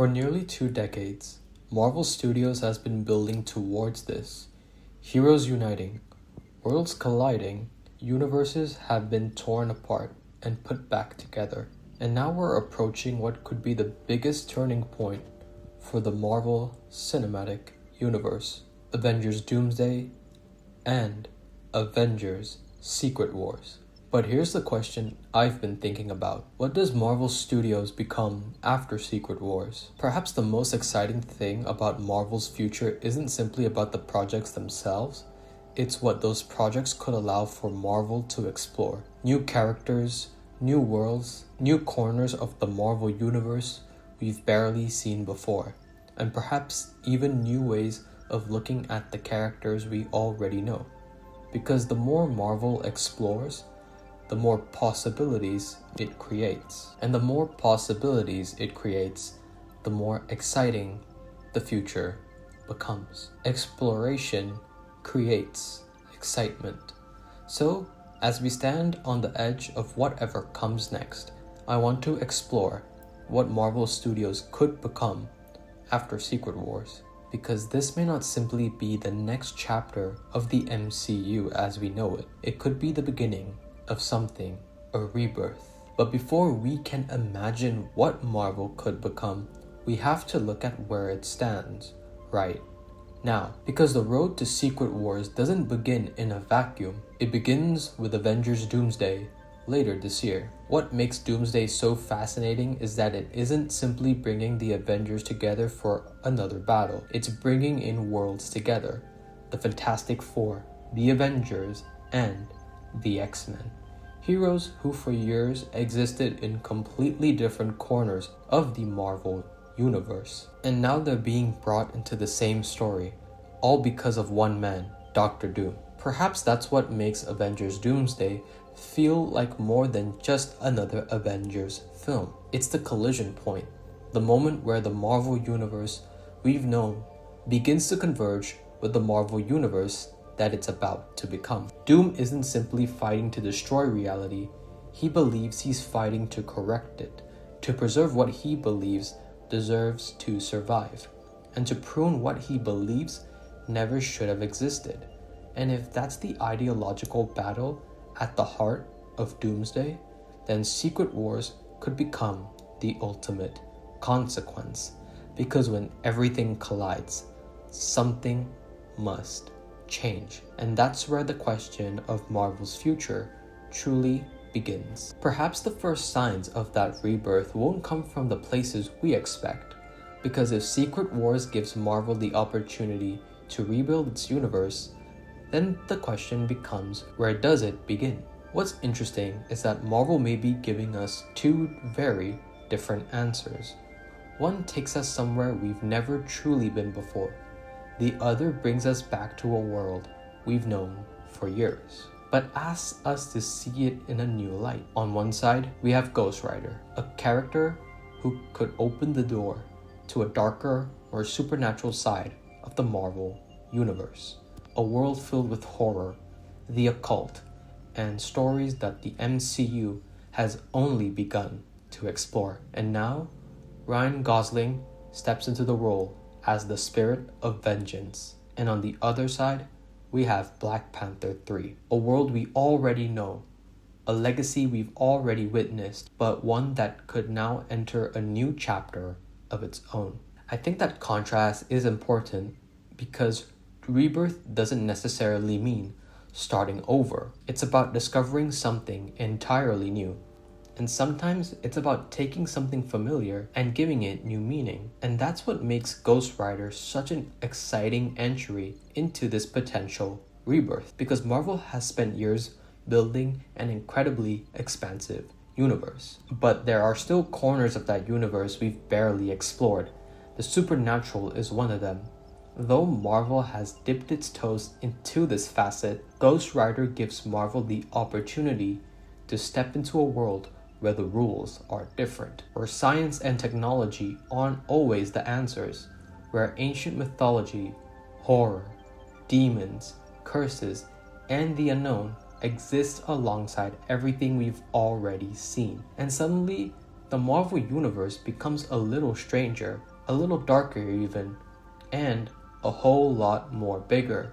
For nearly 2 decades, Marvel Studios has been building towards this. Heroes uniting, worlds colliding, universes have been torn apart and put back together. And now we're approaching what could be the biggest turning point for the Marvel Cinematic Universe: Avengers Doomsday and Avengers Secret Wars. But here's the question I've been thinking about. What does Marvel Studios become after Secret Wars? Perhaps the most exciting thing about Marvel's future isn't simply about the projects themselves, it's what those projects could allow for Marvel to explore. New characters, new worlds, new corners of the Marvel universe we've barely seen before, and perhaps even new ways of looking at the characters we already know. Because the more Marvel explores, the more possibilities it creates. And the more possibilities it creates, the more exciting the future becomes. Exploration creates excitement. So, as we stand on the edge of whatever comes next, I want to explore what Marvel Studios could become after Secret Wars. Because this may not simply be the next chapter of the MCU as we know it. It could be the beginning of something, a rebirth. But before we can imagine what Marvel could become, we have to look at where it stands right now. Because the road to Secret Wars doesn't begin in a vacuum. It begins with Avengers Doomsday later this year. What makes Doomsday so fascinating is that it isn't simply bringing the Avengers together for another battle. It's bringing in worlds together: the Fantastic Four, the Avengers, and the X-Men. Heroes who for years existed in completely different corners of the Marvel universe. And now they're being brought into the same story, all because of one man, Doctor Doom. Perhaps that's what makes Avengers Doomsday feel like more than just another Avengers film. It's the collision point, the moment where the Marvel universe we've known begins to converge with the Marvel universe that it's about to become. Doom isn't simply fighting to destroy reality, he believes he's fighting to correct it, to preserve what he believes deserves to survive, and to prune what he believes never should have existed. And if that's the ideological battle at the heart of Doomsday, then Secret Wars could become the ultimate consequence. Because when everything collides, something must change. And that's where the question of Marvel's future truly begins. Perhaps the first signs of that rebirth won't come from the places we expect. Because if Secret Wars gives Marvel the opportunity to rebuild its universe, then the question becomes, where does it begin? What's interesting is that Marvel may be giving us two very different answers. One takes us somewhere we've never truly been before. The other brings us back to a world we've known for years, but asks us to see it in a new light. On one side, we have Ghost Rider, a character who could open the door to a darker, more supernatural side of the Marvel universe. A world filled with horror, the occult, and stories that the MCU has only begun to explore. And now, Ryan Gosling steps into the role as the spirit of vengeance. And on the other side, we have Black Panther 3, a world we already know, a legacy we've already witnessed, but one that could now enter a new chapter of its own. I think that contrast is important because rebirth doesn't necessarily mean starting over. It's about discovering something entirely new. And sometimes it's about taking something familiar and giving it new meaning. And that's what makes Ghost Rider such an exciting entry into this potential rebirth. Because Marvel has spent years building an incredibly expansive universe. But there are still corners of that universe we've barely explored. The supernatural is one of them. Though Marvel has dipped its toes into this facet, Ghost Rider gives Marvel the opportunity to step into a world where the rules are different, where science and technology aren't always the answers, where ancient mythology, horror, demons, curses, and the unknown exist alongside everything we've already seen. And suddenly, the Marvel universe becomes a little stranger, a little darker even, and a whole lot more bigger.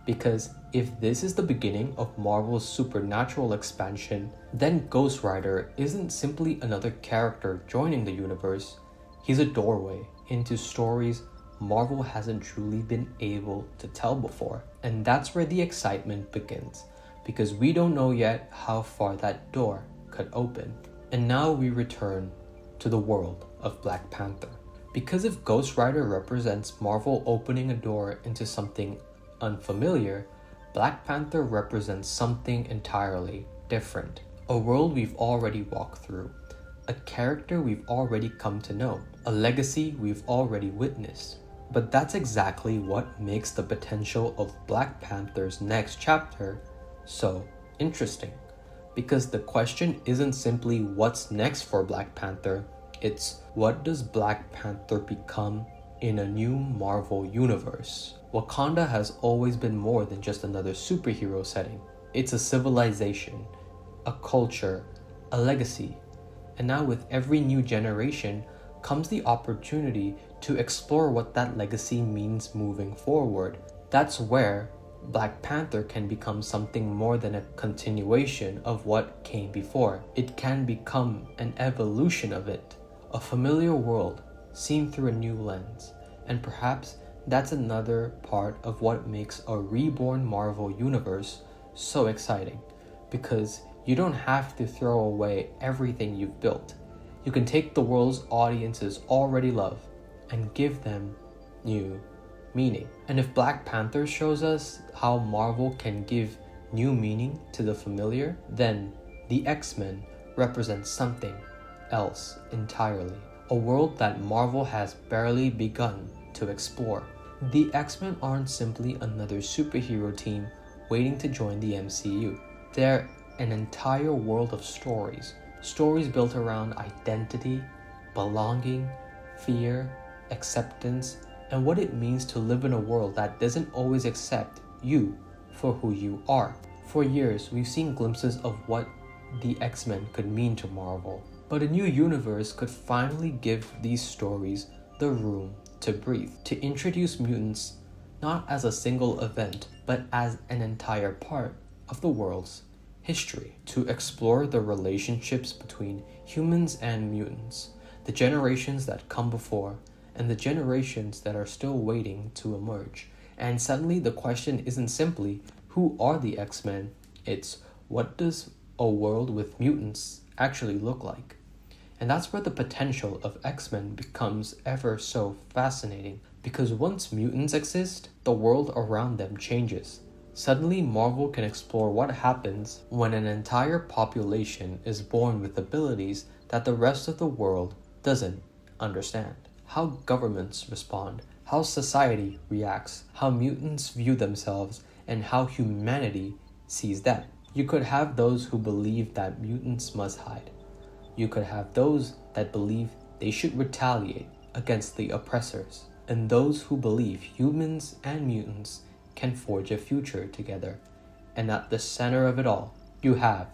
Because if this is the beginning of Marvel's supernatural expansion, then Ghost Rider isn't simply another character joining the universe. He's a doorway into stories Marvel hasn't truly been able to tell before. And that's where the excitement begins, because we don't know yet how far that door could open. And now we return to the world of Black Panther. Because if Ghost Rider represents Marvel opening a door into something unfamiliar, Black Panther represents something entirely different. A world we've already walked through, a character we've already come to know, a legacy we've already witnessed. But that's exactly what makes the potential of Black Panther's next chapter so interesting. Because the question isn't simply what's next for Black Panther, it's what does Black Panther become in a new Marvel universe? Wakanda has always been more than just another superhero setting. It's a civilization, a culture, a legacy. And now with every new generation comes the opportunity to explore what that legacy means moving forward. That's where Black Panther can become something more than a continuation of what came before. It can become an evolution of it, a familiar world seen through a new lens. And perhaps that's another part of what makes a reborn Marvel universe so exciting, because you don't have to throw away everything you've built. You can take the worlds audiences already love and give them new meaning. And if Black Panther shows us how Marvel can give new meaning to the familiar, then the X-Men represent something else entirely. A world that Marvel has barely begun to explore. The X-Men aren't simply another superhero team waiting to join the MCU. They're an entire world of stories built around identity, belonging, fear, acceptance, and what it means to live in a world that doesn't always accept you for who you are. For years, we've seen glimpses of what the X-Men could mean to Marvel, but a new universe could finally give these stories the room to breathe, to introduce mutants not as a single event, but as an entire part of the world's history, to explore the relationships between humans and mutants, the generations that come before, and the generations that are still waiting to emerge. And suddenly the question isn't simply, who are the X-Men? It's, what does a world with mutants actually look like? And that's where the potential of X-Men becomes ever so fascinating, because once mutants exist, the world around them changes. Suddenly, Marvel can explore what happens when an entire population is born with abilities that the rest of the world doesn't understand. How governments respond, how society reacts, how mutants view themselves, and how humanity sees them. You could have those who believe that mutants must hide. You could have those that believe they should retaliate against the oppressors, and those who believe humans and mutants can forge a future together. And at the center of it all, you have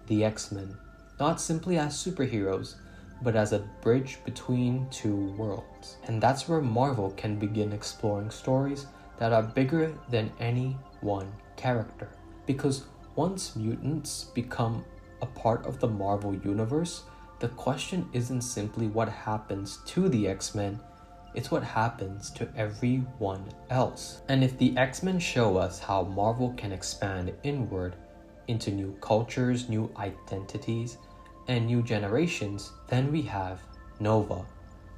the X-Men, not simply as superheroes, but as a bridge between two worlds. And that's where Marvel can begin exploring stories that are bigger than any one character. Because once mutants become a part of the Marvel universe, the question isn't simply what happens to the X-Men, it's what happens to everyone else. And if the X-Men show us how Marvel can expand inward into new cultures, new identities, and new generations, then we have Nova,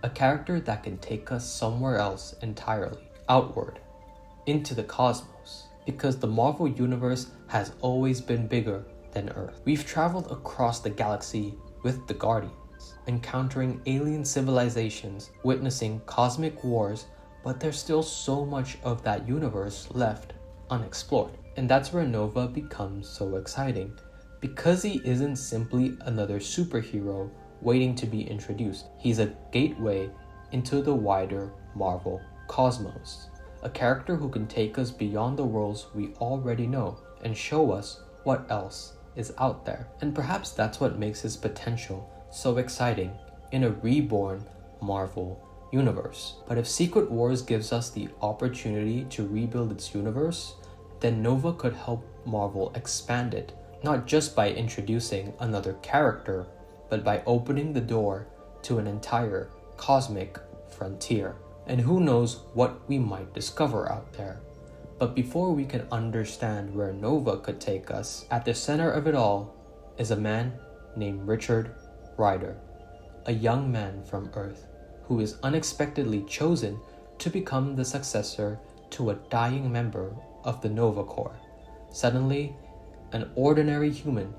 a character that can take us somewhere else entirely, outward, into the cosmos. Because the Marvel universe has always been bigger than Earth. We've traveled across the galaxy with the Guardians, encountering alien civilizations, witnessing cosmic wars, but there's still so much of that universe left unexplored. And that's where Nova becomes so exciting, because he isn't simply another superhero waiting to be introduced. He's a gateway into the wider Marvel cosmos, a character who can take us beyond the worlds we already know and show us what else is out there. And perhaps that's what makes his potential so exciting in a reborn Marvel universe. But if Secret Wars gives us the opportunity to rebuild its universe, then Nova could help Marvel expand it, not just by introducing another character, but by opening the door to an entire cosmic frontier. And who knows what we might discover out there. But before we can understand where Nova could take us, at the center of it all is a man named Richard Rider, a young man from Earth who is unexpectedly chosen to become the successor to a dying member of the Nova Corps. Suddenly, an ordinary human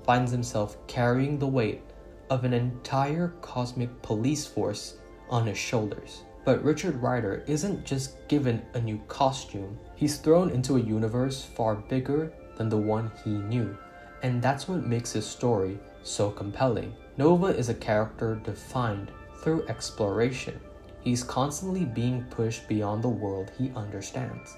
finds himself carrying the weight of an entire cosmic police force on his shoulders. But Richard Rider isn't just given a new costume, he's thrown into a universe far bigger than the one he knew, and that's what makes his story so compelling. Nova is a character defined through exploration. He's constantly being pushed beyond the world he understands,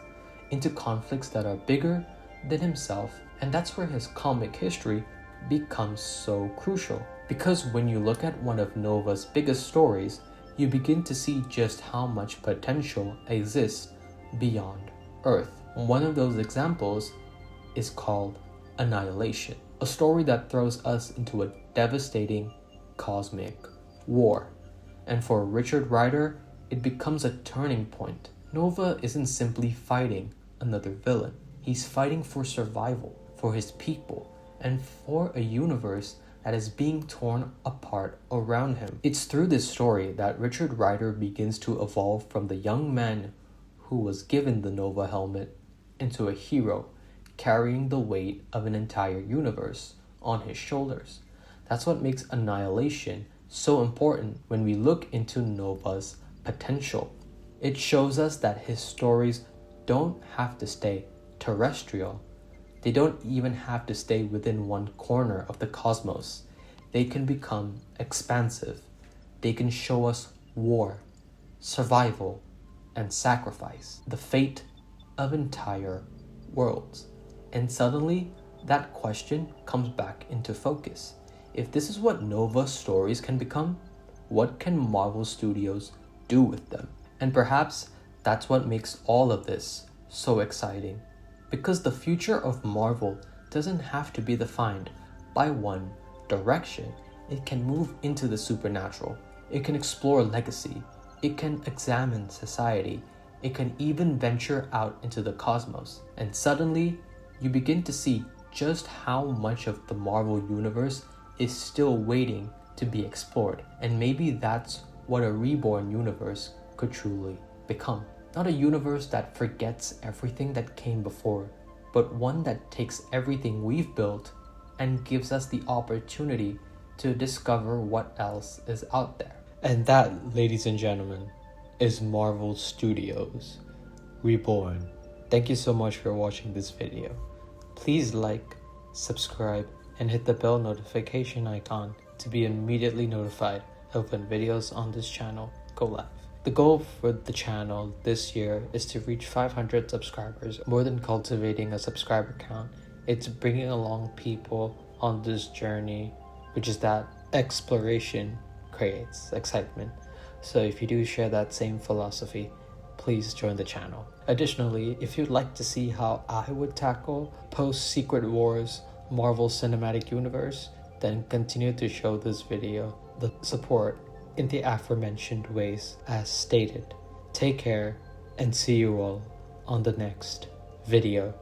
into conflicts that are bigger than himself, and that's where his comic history becomes so crucial. Because when you look at one of Nova's biggest stories, you begin to see just how much potential exists beyond Earth. One of those examples is called Annihilation, a story that throws us into a devastating cosmic war. And for Richard Rider, it becomes a turning point. Nova isn't simply fighting another villain. He's fighting for survival, for his people, and for a universe that is being torn apart around him. It's through this story that Richard Rider begins to evolve from the young man who was given the Nova helmet into a hero, carrying the weight of an entire universe on his shoulders. That's what makes Annihilation so important when we look into Nova's potential. It shows us that his stories don't have to stay terrestrial. They don't even have to stay within one corner of the cosmos. They can become expansive. They can show us war, survival, and sacrifice, the fate of entire worlds. And suddenly, that question comes back into focus. If this is what Nova stories can become, what can Marvel Studios do with them? And perhaps that's what makes all of this so exciting. Because the future of Marvel doesn't have to be defined by one direction. It can move into the supernatural. It can explore legacy. It can examine society. It can even venture out into the cosmos. And suddenly, you begin to see just how much of the Marvel universe is still waiting to be explored. And maybe that's what a reborn universe could truly become. Not a universe that forgets everything that came before, but one that takes everything we've built and gives us the opportunity to discover what else is out there. And that, ladies and gentlemen, is Marvel Studios Reborn. Thank you so much for watching this video. Please like, subscribe, and hit the bell notification icon to be immediately notified of when videos on this channel go live. The goal for the channel this year is to reach 500 subscribers. More than cultivating a subscriber count, it's bringing along people on this journey, which is that exploration creates excitement. So if you do share that same philosophy, please join the channel. Additionally, if you'd like to see how I would tackle post-Secret Wars Marvel Cinematic Universe, then continue to show this video the support in the aforementioned ways as stated. Take care and see you all on the next video.